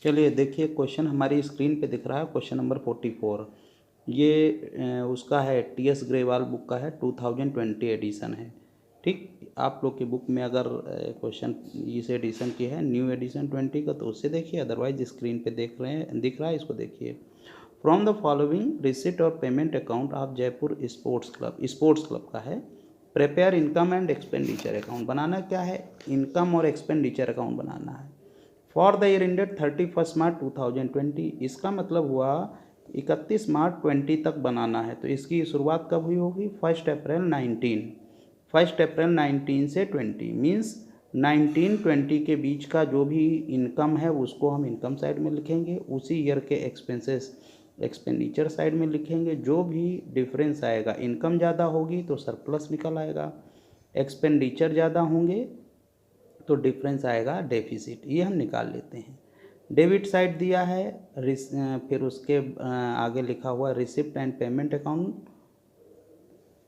चलिए देखिए, क्वेश्चन हमारी स्क्रीन पे दिख रहा है, क्वेश्चन नंबर 44। ये उसका है, टीएस ग्रेवाल बुक का है, 2020 एडिशन है। ठीक, आप लोग की बुक में अगर क्वेश्चन इस एडिशन की है, न्यू एडिशन 20 का, तो उससे देखिए, अदरवाइज स्क्रीन पे देख रहे हैं, दिख रहा है, इसको देखिए। फ्रॉम द फॉलोइंग रिसिट और payment account of Jaipur sports club का है। Prepare income and expenditure account बनाना क्या है, इनकम और एक्सपेंडिचर अकाउंट बनाना है for the year ended 31 March 2020। इसका मतलब हुआ 31 मार्च 20 तक बनाना है। तो इसकी शुरुआत कब हुई होगी, 1 अप्रैल 19 से 20 मीन्स 19-20 के बीच का जो भी इनकम है उसको हम इनकम साइड में लिखेंगे, उसी ईयर के एक्सपेंसेस एक्सपेंडिचर साइड में लिखेंगे। जो भी डिफरेंस आएगा, इनकम ज़्यादा होगी तो सरप्लस निकल आएगा, एक्सपेंडिचर ज़्यादा होंगे तो डिफरेंस आएगा डेफिसिट, ये हम निकाल लेते हैं। डेबिट साइड दिया है, फिर उसके आगे लिखा हुआ receipt and payment account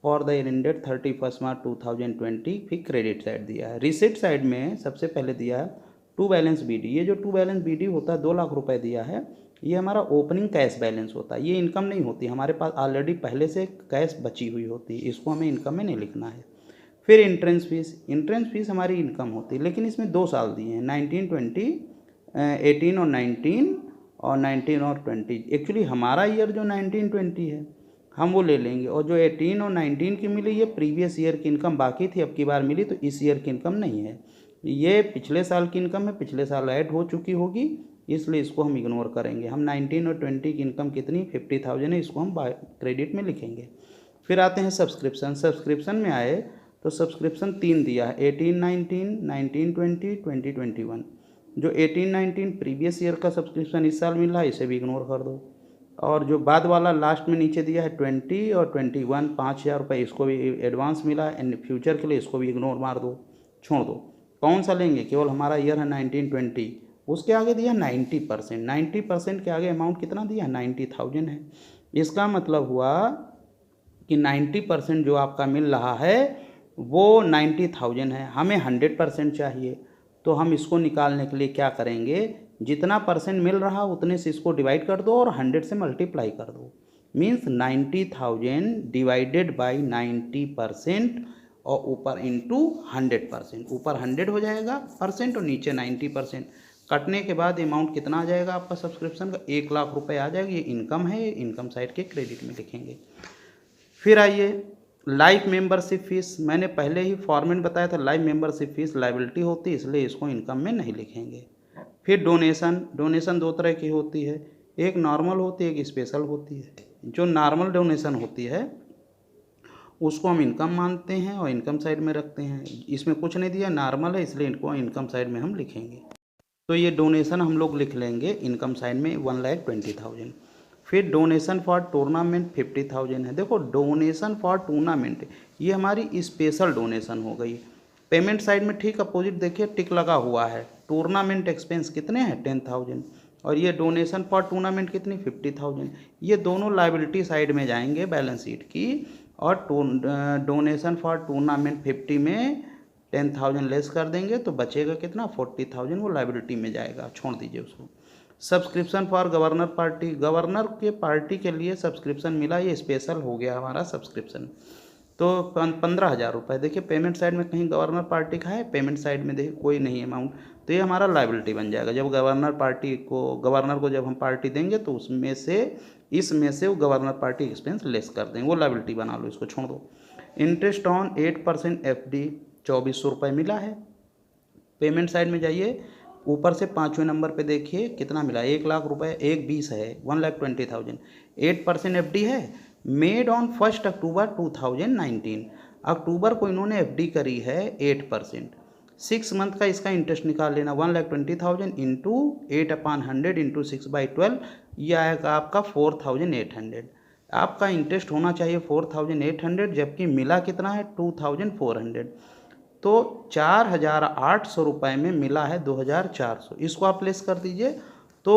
for the year ended 31 March 2020। फिर क्रेडिट साइड दिया है। रिसिप्ट साइड में सबसे पहले दिया है टू बैलेंस बीडी। ये जो टू बैलेंस बीडी होता है, 2 लाख रुपए दिया है, ये हमारा ओपनिंग कैश बैलेंस होता है। ये इनकम नहीं होती, हमारे पास ऑलरेडी पहले से कैश बची हुई होती है, इसको हमें इनकम में नहीं लिखना है। फिर इंट्रेंस फीस हमारी इनकम होती है, लेकिन इसमें 2 साल दिए हैं, 19-20, 18 और 19 और 19 और 20। एक्चुअली हमारा ईयर जो 19-20 है हम वो ले लेंगे, और जो 18 और 19 की मिली ये प्रीवियस ईयर की इनकम बाकी थी, अब की बार मिली, तो इस ईयर की इनकम नहीं है, ये पिछले साल की इनकम है, पिछले साल ऐड हो चुकी होगी, इसलिए इसको हम इग्नोर करेंगे। हम 19 और 20 की इनकम कितनी 50,000 है, इसको हम क्रेडिट में लिखेंगे। फिर आते हैं सब्सक्रिप्शन में आए तो सब्सक्रिप्शन 3 दिया है, 18-19, 19-20, 20-21। जो 18-19 प्रीवियस ईयर का सब्सक्रिप्शन इस साल मिल रहा है, इसे भी इग्नोर कर दो। और जो बाद वाला लास्ट में नीचे दिया है 20 और 21, 5,000 रुपये, इसको भी एडवांस मिला है, एंड फ्यूचर के लिए इसको भी इग्नोर मार दो, छोड़ दो। कौन सा लेंगे, केवल हमारा ईयर है 19-20, उसके आगे दिया 90%। 90% के आगे अमाउंट कितना दिया, 90,000 है। इसका मतलब हुआ कि 90% जो आपका मिल रहा है वो 90,000 है, हमें 100% चाहिए, तो हम इसको निकालने के लिए क्या करेंगे, जितना परसेंट मिल रहा उतने से इसको डिवाइड कर दो और 100 से मल्टीप्लाई कर दो। मीन्स 90,000 डिवाइडेड बाई 90% और ऊपर इंटू 100%, ऊपर 100 हो जाएगा परसेंट और नीचे 90%। कटने के बाद अमाउंट कितना आ जाएगा आपका सब्सक्रिप्शन का, 1 लाख रुपए आ जाएगा। ये इनकम है, इनकम साइड के क्रेडिट में लिखेंगे। फिर आइए लाइफ मेंबरशिप फीस, मैंने पहले ही फॉर्मेट बताया था, लाइफ मेंबरशिप फीस लाइबिलिटी होती है, इसलिए इसको इनकम में नहीं लिखेंगे। फिर डोनेशन 2 तरह की होती है, एक नॉर्मल होती है, एक स्पेशल होती है। जो नॉर्मल डोनेशन होती है उसको हम इनकम मानते हैं और इनकम साइड में रखते हैं। इसमें कुछ नहीं दिया, नॉर्मल है, इसलिए इनको इनकम साइड में हम लिखेंगे। तो ये डोनेशन हम लोग लिख लेंगे इनकम साइड में 1,20,000। फिर डोनेशन फॉर टूर्नामेंट 50,000 है। देखो डोनेशन फॉर टूर्नामेंट ये हमारी स्पेशल डोनेशन हो गई। पेमेंट साइड में ठीक अपोजिट देखिए टिक लगा हुआ है, टूर्नामेंट एक्सपेंस कितने हैं 10,000, और ये डोनेशन फॉर टूर्नामेंट कितनी 50,000। ये दोनों लाइबिलिटी साइड में जाएंगे बैलेंस शीट की, और डोनेशन फॉर टूर्नामेंट 50 में 10,000 लेस कर देंगे तो बचेगा कितना 40,000, वो लाइबिलिटी में जाएगा, छोड़ दीजिए उसको। Subscription for governor party, governor के पार्टी के लिए सब्सक्रिप्शन मिला, ये स्पेशल हो गया हमारा सब्सक्रिप्शन, तो 15,000 रुपये। देखिए पेमेंट साइड में कहीं गवर्नर पार्टी का है, पेमेंट साइड में देखिए कोई नहीं अमाउंट, तो ये हमारा लाइबिलिटी बन जाएगा। जब गवर्नर को जब हम पार्टी देंगे तो इसमें से वो गवर्नर पार्टी एक्सपेंस लेस कर देंगे, वो लाइबिलिटी बना लो, इसको छोड़ दो। इंटरेस्ट ऑन 8% FD 2,400 रुपये मिला है। पेमेंट साइड में जाइए, ऊपर से 5वें नंबर पे देखिए कितना मिला, 1 लाख रुपए, 1,20 है, 1,20,000। 8% FD है, मेड ऑन 1 अक्टूबर 2019। अक्टूबर को इन्होंने FD करी है 8%। 6 मंथ का इसका इंटरेस्ट निकाल लेना, 1,20,000 इंटू 8/100 इंटू 6/12, ये आएगा आपका 4,800। आपका इंटरेस्ट होना चाहिए 4,800, जबकि मिला कितना है 2,400, तो 4,800 रुपये में मिला है 2,400। इसको आप लेस कर दीजिए तो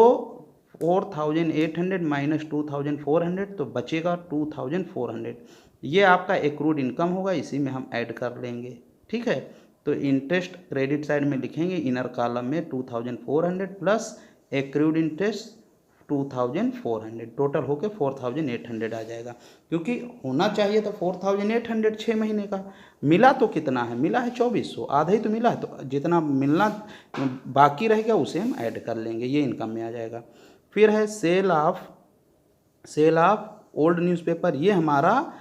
4,800 माइनस 2,400, तो बचेगा 2,400। ये आपका एक्रूड इनकम होगा, इसी में हम ऐड कर लेंगे, ठीक है। तो इंटरेस्ट क्रेडिट साइड में लिखेंगे इनर कॉलम में 2,400 प्लस एक्रूड इंटरेस्ट 2400, टोटल होके 4800 आ जाएगा, क्योंकि होना चाहिए था 4800 6 महीने का, मिला तो कितना है, मिला है 2400, आधा ही तो मिला है, तो जितना मिलना बाकी रहेगा उसे हम ऐड कर लेंगे, ये इनकम में आ जाएगा। फिर है सेल ऑफ ओल्ड न्यूज़पेपर, ये हमारा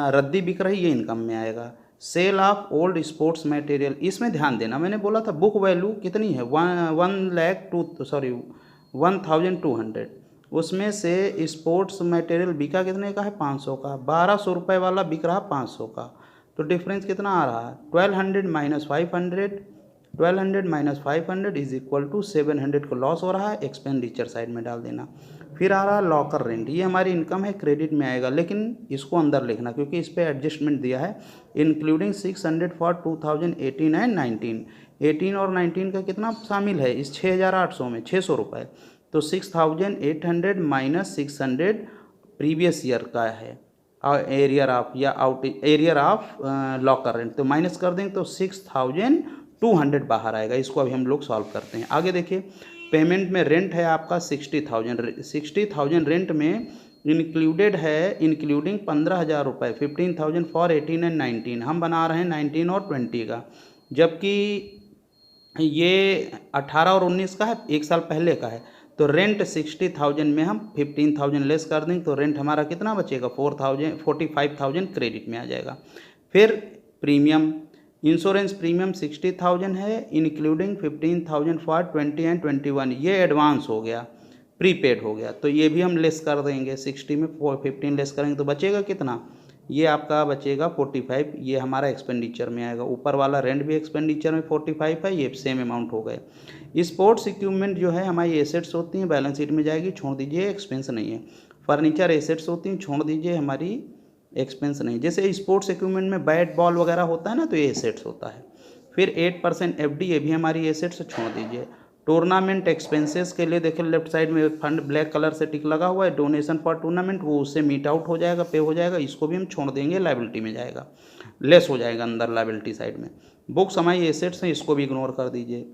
रद्दी बिक रही, ये इनकम में आएगा। Sale of old sports material, इसमें ध्यान देना, मैंने बोला था बुक वैल्यू कितनी है 1200, उसमें से स्पोर्ट्स मटेरियल बिका कितने का है 500 का, 1200 रुपये वाला बिक रहा 500 का, तो डिफरेंस कितना आ रहा है 1200 minus 500, 1200 minus 500 is equal to 700 को लॉस हो रहा है, एक्सपेंडिचर साइड में डाल देना। फिर आ रहा है लॉकर रेंट, ये हमारी इनकम है, क्रेडिट में आएगा, लेकिन इसको अंदर लिखना क्योंकि इस पर एडजस्टमेंट दिया है, इंक्लूडिंग 600 फॉर 2018 एंड 19, 18 और 19 का कितना शामिल है इस 6800 में, 600 रुपये, तो 6800 माइनस 600 प्रीवियस ईयर का है एरियर ऑफ या out arrear of locker rent, तो माइनस कर देंगे तो 6200 बाहर आएगा। इसको अभी हम लोग सॉल्व करते हैं। आगे देखिए, पेमेंट में रेंट है आपका 60,000 रेंट में इंक्लूडेड है, इंक्लूडिंग 15,000 रुपये, 15,000 फॉर 18 एंड 19, हम बना रहे हैं 19 और 20 का, जबकि ये 18 और 19 का है, एक साल पहले का है, तो रेंट 60,000 में हम 15,000 लेस कर देंगे, तो रेंट हमारा कितना बचेगा 45,000 क्रेडिट में आ जाएगा। फिर प्रीमियम, इंश्योरेंस प्रीमियम 60,000 है, इंक्लूडिंग 15,000 फॉर 20 एंड 21, ये एडवांस हो गया, प्रीपेड हो गया, तो ये भी हम लेस कर देंगे, 60 में 15 लेस करेंगे तो बचेगा कितना, ये आपका बचेगा 45, ये हमारा एक्सपेंडिचर में आएगा। ऊपर वाला रेंट भी एक्सपेंडिचर में 45 है, ये सेम अमाउंट हो गए। स्पोर्ट्स इक्विपमेंट जो है हमारी एसेट्स होती हैं, बैलेंस शीट में जाएगी, छोड़ दीजिए, एक्सपेंस नहीं है। फर्नीचर एसेट्स होती हैं, छोड़ दीजिए, हमारी एक्सपेंस नहीं। जैसे स्पोर्ट्स इक्विपमेंट में बैट बॉल वगैरह होता है ना, तो ये एसेट्स होता है। फिर 8% FD, ये भी हमारी एसेट्स, छोड़ दीजिए। टूर्नामेंट एक्सपेंसेस के लिए देखिए लेफ्ट साइड में फंड ब्लैक कलर से टिक लगा हुआ है, डोनेशन फॉर टूर्नामेंट, वो उससे मीट आउट हो जाएगा, पे हो जाएगा, इसको भी हम छोड़ देंगे, लाइबिलिटी में जाएगा, लेस हो जाएगा अंदर लाइबिलिटी साइड में। बुक्स हमारी एसेट्स हैं, इसको भी इग्नोर कर दीजिए।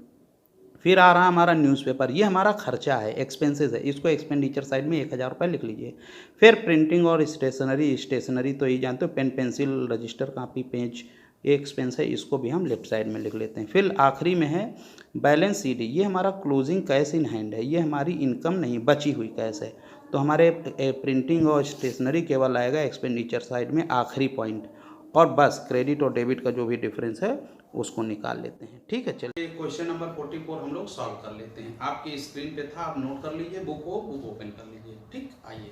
फिर आ रहा हमारा न्यूज़पेपर, ये हमारा खर्चा है, एक्सपेंसेस है, इसको एक्सपेंडिचर साइड में 1000 रुपये लिख लीजिए। फिर प्रिंटिंग और स्टेशनरी तो ये जानते हो, पेन पेंसिल रजिस्टर कापी पेज, ये एक्सपेंस है, इसको भी हम लेफ्ट साइड में लिख लेते हैं। फिर आखिरी में है बैलेंस शीट, ये हमारा क्लोजिंग कैश इन हैंड है, ये हमारी इनकम नहीं, बची हुई कैश है, तो हमारे प्रिंटिंग और स्टेशनरी केवल आएगा एक्सपेंडिचर साइड में आखिरी पॉइंट, और बस क्रेडिट और डेबिट का जो भी डिफरेंस है उसको निकाल लेते हैं। ठीक है, चलिए क्वेश्चन नंबर 44 हम लोग सॉल्व कर लेते हैं। आपकी स्क्रीन पे था, आप नोट कर लीजिए, बुक ओपन कर लीजिए। ठीक, आइए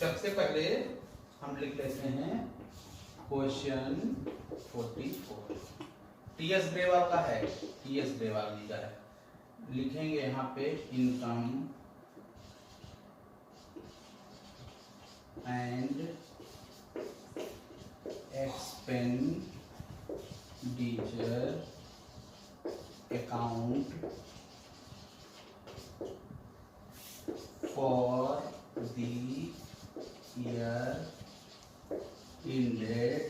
सबसे पहले हम लिख लेते हैं क्वेश्चन 44, TS ग्रेवाल का है, TS ग्रेवाल जी का है। लिखेंगे यहाँ पे income and expenditure account for the year ended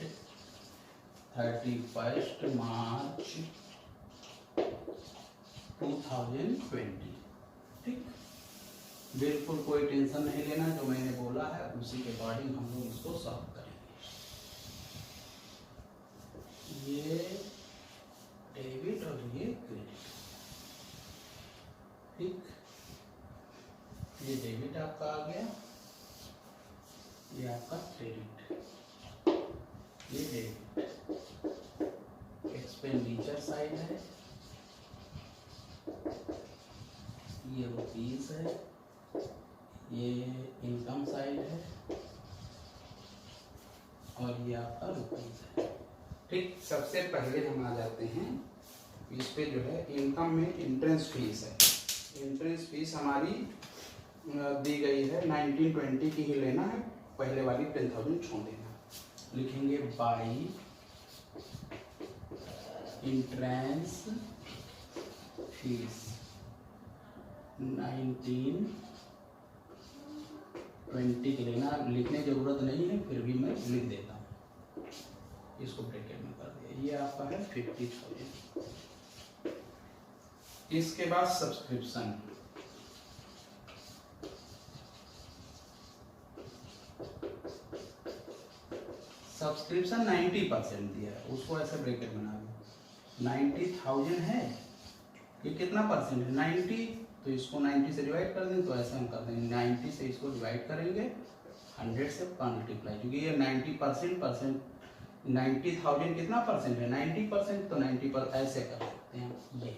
31 March 2020। ठीक, बिल्कुल कोई टेंशन नहीं लेना, जो मैंने बोला है उसी के अकॉर्डिंग हम लोग इसको सॉल्व करेंगे। ये डेबिट और ये क्रेडिट। ठीक, ये डेबिट आपका आ गया, ये आपका क्रेडिट, ये डेबिट। एक्सपेंडिचर साइड है, ये रुपीस है, ये इनकम साइड है, और ये आपका रुपीस है। ठीक, सबसे पहले हम आ जाते हैं इस पे, जो है इनकम में इंट्रेंस फीस है। इंट्रेंस फीस हमारी दी गई है 1920 की ही लेना है, पहले वाली 10,000 छोड़ देना। लिखेंगे बाई इंट्रेंस फीस 1920 की लेना, लिखने की जरूरत नहीं है, फिर भी मैं लिख देता हूँ, इसको ब्रैकेट में कर दिया। ये आपका है 50,000। इसके बाद सब्सक्रिप्शन, सब्सक्रिप्शन 90% दिया है, उसको ऐसे ब्रैकेट बना दो। 90,000 है, ये कितना परसेंट है 90, तो इसको 90 से डिवाइड कर दें, तो ऐसे हम कर देंगे 90 से इसको डिवाइड करेंगे 100 से मल्टीप्लाई, क्योंकि ये 90% 90,000 कितना परसेंट है 90%, तो 90 पर ऐसे कर सकते हैं ये,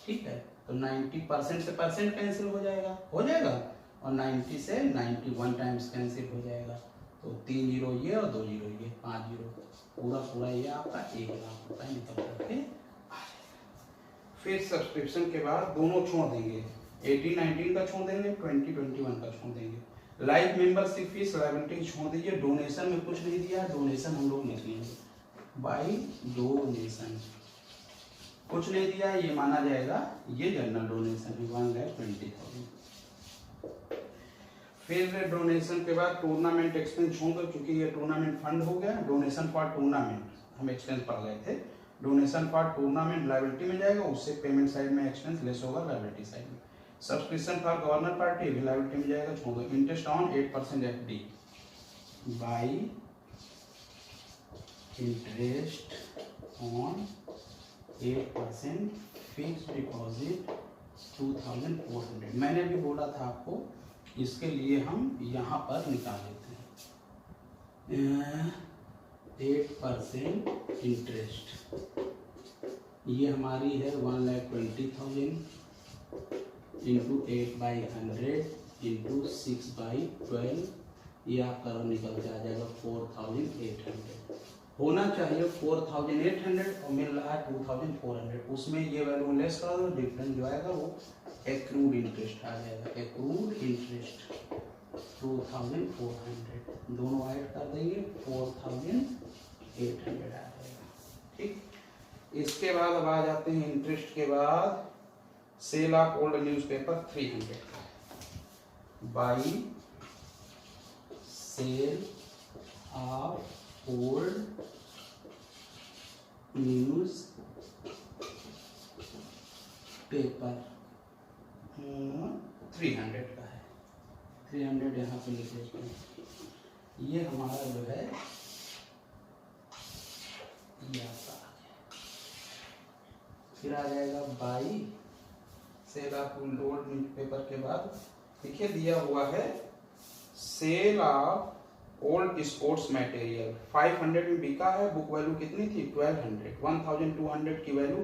ठीक है। तो 90% से परसेंट कैंसिल हो जाएगा और 90 से 91 टाइम्स कैंसिल हो जाएगा, तो 3 जीरो ये और 2 जीरो ये, 5 जीरो, पूरा ये आपका 1 लाख रुपए निकल करके आ जाएगा। फिर सब्सक्रिप्शन के बाद दोनों छोड़ देंगे, 18-19 का छोड़ देंगे, 20-21 का छोड़ देंगे। लाइफ मेंबरशिप फीस लायबिलिटी छोड़ दीजिए। डोनेशन में कुछ नहीं दिया, डोनेशन हम लोग लिख लेंगे बाई डोनेशन, कुछ नहीं दिया, ये माना जाएगा ये जनरल डोनेशन है 1,20,000। फिर डोनेशन के बाद टूर्नामेंट एक्सपेंस होंगे, क्योंकि ये टूर्नामेंट फंड हो गया। डोनेशन फॉर टूर्नामेंट हम एक्सपेंस पढ़ गए थे, डोनेशन फॉर टूर्नामेंट लायबिलिटी में जाएगा, उससे पेमेंट साइड में एक्सपेंस लेस होगा लायबिलिटी साइड में। सब्सक्रिप्शन फॉर गवर्नर पार्टी भी लायबिलिटी में जाएगा, छोड़ दो। Interest on 8% FD by interest on 8% fix deposit 2,400। मैंने भी बोला था आपको, इसके लिए हम यहाँ पर निकाल लेते हैं 8% इंटरेस्ट, ये हमारी है 1,20,000 इंटू 8/100 इंटू 6/12, ये आपका निकल के आ जाएगा 4,800। होना चाहिए 4,800 और मिल रहा है 2,400, उसमें ये वैल्यू लेस कर दो, डिफरेंस जो आएगा वो एक्रूड इंटरेस्ट आ जाएगा। एक्रूड इंटरेस्ट 2,400, दोनों ऐड कर देंगे 4,800 आ जाएगा, ठीक। इसके बाद अब आ जाते हैं इंटरेस्ट के बाद sale of old newspaper 300 by sale of old news paper 300 का है, 300 यहाँ पे लिख लेते हैं। ये हमारा जो है ये आपका आ गया। फिर आ जाएगा by sale of old newspaper के बाद देखिए दिया हुआ है sale of old sports material 500 में बिका है, बुक वैल्यू कितनी थी 1,200 की वैल्यू,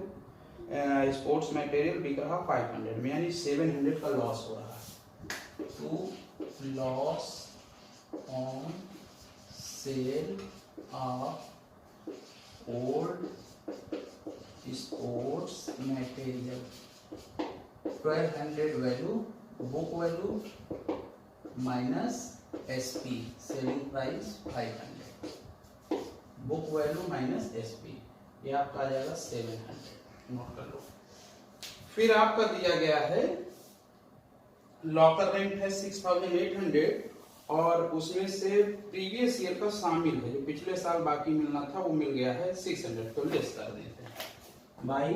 स्पोर्ट्स मटेरियल बिक रहा 500 में, यानी 700 का लॉस हो रहा है। तो loss on sale of old sports material 1,200 value, book value minus SP selling price 500, book value minus SP, ये आपका आ जाएगा 700, नोट कर लो। फिर आपका दिया गया है लॉकर रेंट है 6,800 और उसमें से प्रीवियस ईयर का शामिल है, जो पिछले साल बाकी मिलना था वो मिल गया है 600, तो लेस कर देते हैं बाई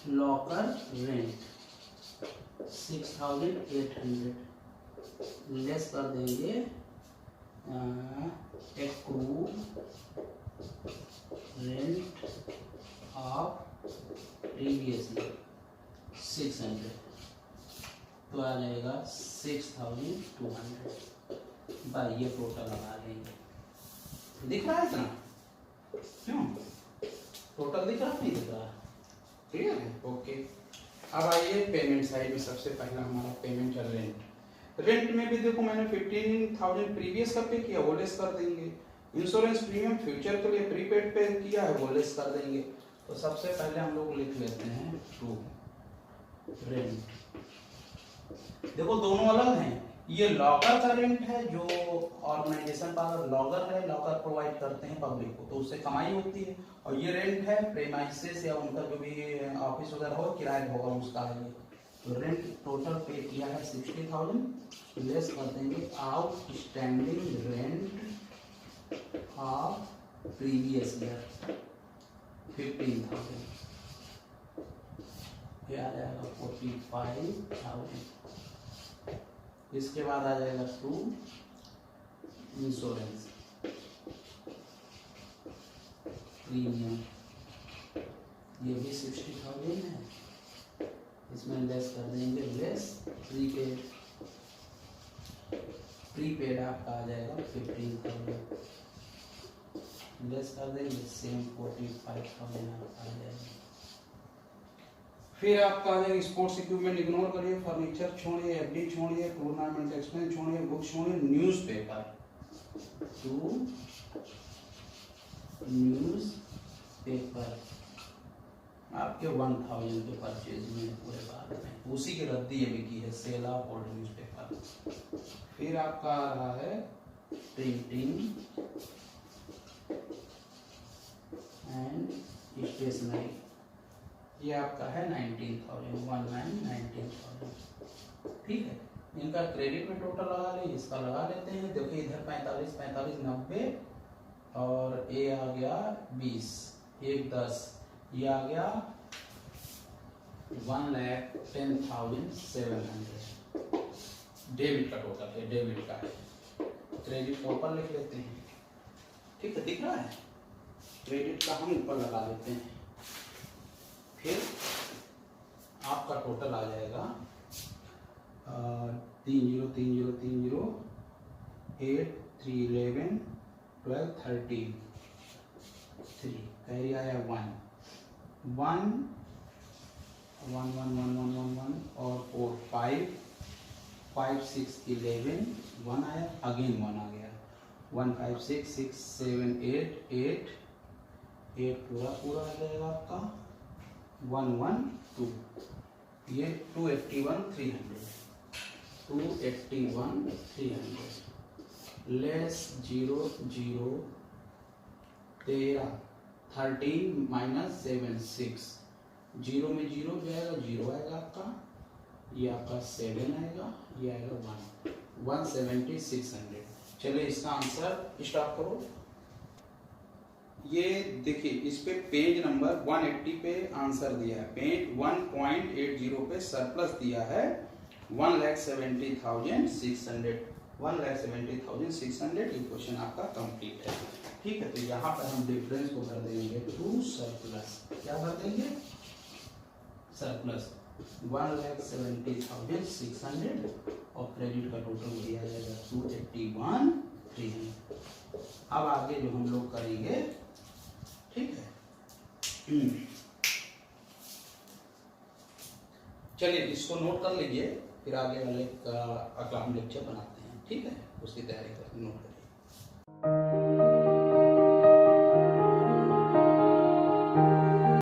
लॉकर रेंट 6,800 लेस कर देंगे accrued rent of previous year 600, तो आ जाएगा 6,200 बाई ये टोटल लगा लेंगे। दिख रहा है इतना? क्यों टोटल दिख रहा नहीं दिख रहा? क्लियर है? ओके। अब आइए पेमेंट साइड में, सबसे पहला हमारा पेमेंट है रेंट। रेंट में भी देखो मैंने 15,000 प्रीवियस का पे किया, वो लेस कर देंगे। इंश्योरेंस प्रीमियम फ्यूचर के लिए प्रीपेड पे किया है, वो लेस कर देंगे। तो सबसे पहले हम लोग लिख लेते हैं टू रेंट। देखो दोनों अलग हैं, ये लॉकर का रेंट है जो ऑर्गेनाइजेशन का लॉकर है, लॉकर प्रोवाइड करते हैं पब्लिक को, तो उससे कमाई होती है। और ये रेंट है प्रेमाइसेस या उनका जो भी ऑफिस वगैरह हो किराया होगा उसका है ये। तो रेंट टोटल पे किया है 60,000, लेस कर देंगे outstanding rent of previous year 15,000, ये आ जाएगा 45,000। इसके बाद आ जाएगा 2 इंश्योरेंस प्रीमियम, ये भी 60,000 है, इसमें लेस कर देंगे, लेस प्रीपेड आपका आ जाएगा 15,000, लेस कर देंगे, सेम 45,000 आपका आ जाएगा। फिर आपका आ जाएगा स्पोर्ट्स इक्विपमेंट इग्नोर करिए, फर्नीचर छोड़िए, एफडी छोड़िए, टूर्नामेंट एक्सपेंस छोड़िए, बुक छोड़िए, न्यूज़पेपर, टू न्यूज़पेपर आपके 1,000 के परचेज में पूरे भारत में, उसी की रद्दी ये भी की है, सेल ऑफ ओल्ड न्यूज़पेपर। फिर आपका आ रहा है प्रिंटिंग एंड स्टेशनरी, ये आपका है 19,000, ठीक है। इनका क्रेडिट में टोटल लगा ले, इसका लगा लेते हैं। देखिए इधर 45, 45, 90 और ये आ गया 20, 1 10, ये आ गया 1,10,700 डेबिट का टोटल है, डेबिट का है। क्रेडिट का ऊपर लिख लेते हैं, ठीक है, दिख रहा है, क्रेडिट का हम ऊपर लगा लेते हैं। फिर आपका टोटल आ जाएगा 30, 30, 30, 8, 3, 11, 12, 13, 3 कैरी आया 1, 1, 1, 1, 1, 1, 1, 1 और 4, 5, 5, 6, 11, 1 आया, अगेन 1 आ गया, 1, 5, 6, 6, 7, 8, 8 पूरा आ जाएगा आपका 1, 1, 2, ये 281,300, 281,300 लेस 0, 0, 13, 13 माइनस 7, 6, 0 में 0 जाएगा, 0 आएगा आपका, ये आपका 7 आएगा, ये आएगा 1, 170,600। चलिए इसका आंसर स्टार्ट करो। ये देखिए इस पे पेज नंबर 180 पे आंसर दिया है, पेज 1.80 पे सरप्लस दिया है 1,70,600, 1,70,600। ये क्वेश्चन आपका कंप्लीट है, ठीक है। तो यहाँ पर हम डिफरेंस को भर देंगे टू सरप्लस, क्या भर देंगे, सरप्लस 1,70,600 और क्रेडिट का टोटल दिया जाएगा 281,300। अब आगे जो हम लोग करेंगे, ठीक है, चलिए इसको नोट कर लीजिए, फिर आगे वाले का अगला हम लेक्चर बनाते हैं, ठीक है, उसकी तैयारी कर नोट करिए।